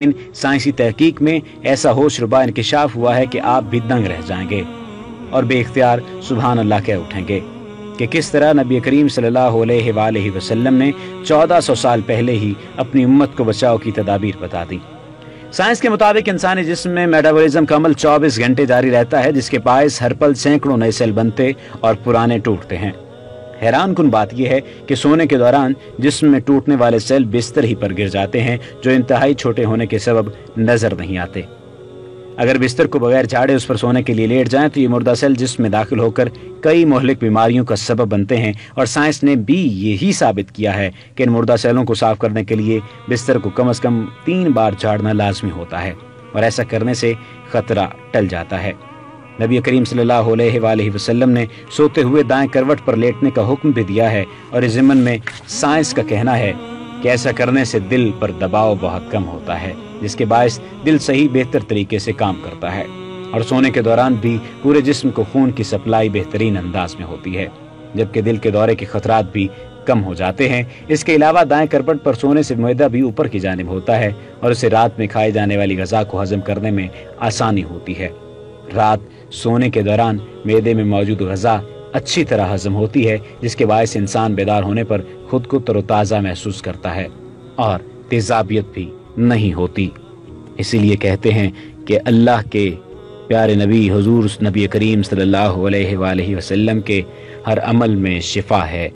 साइंसी तहकीक में ऐसा होशरुबा इंकशाफ हुआ है कि आप भी दंग रह जाएंगे और बेइख्तियार सुभान अल्लाह कह उठेंगे कि किस तरह नबी करीम सल्लल्लाहु अलैहि वसल्लम ने 1400 साल पहले ही अपनी उम्मत को बचाव की तदाबीर बता दी। साइंस के मुताबिक इंसानी जिस्म में मेटाबॉलिज्म का अमल 24 घंटे जारी रहता है, जिसके बायस हर पल सैकड़ों नए सेल बनते और पुराने टूटते हैं। हैरान कुन बात यह है कि सोने के दौरान जिस्म में टूटने वाले सेल बिस्तर ही पर गिर जाते हैं, जो इंतहाई छोटे होने के सबब नजर नहीं आते। अगर बिस्तर को बगैर झाड़े उस पर सोने के लिए लेट जाएं तो ये मुर्दा सेल जिस्म में दाखिल होकर कई मुहलिक बीमारियों का सबब बनते हैं। और साइंस ने भी यही साबित किया है कि इन मुर्दा सेलों को साफ करने के लिए बिस्तर को कम से कम 3 बार झाड़ना लाजमी होता है और ऐसा करने से खतरा टल जाता है। नबी करीम सल्लल्लाहु अलैहि वसल्लम ने सोते हुए दाएं करवट पर लेटने का हुक्म भी दिया है और इस ज़िम्मन में साइंस का कहना है कि ऐसा करने से दिल पर दबाव बहुत कम होता है, जिसके बायस दिल सही बेहतर तरीके से काम करता है और सोने के दौरान भी पूरे जिस्म को खून की सप्लाई बेहतरीन अंदाज में होती है, जबकि दिल के दौरे के खतरात भी कम हो जाते हैं। इसके अलावा दाएं करवट पर सोने से मैदा भी ऊपर की जानिब होता है और उसे रात में खाई जाने वाली ग़िज़ा को हजम करने में आसानी होती है। रात सोने के दौरान मैदे में मौजूद ग़िज़ा अच्छी तरह हजम होती है, जिसके बायस इंसान बेदार होने पर खुद को तरोताज़ा महसूस करता है और तेज़ाबियत भी नहीं होती। इसीलिए कहते हैं कि अल्लाह के प्यारे नबी हुजूर नबी करीम सल्लल्लाहु अलैहि वसल्लम के हर अमल में शिफा है।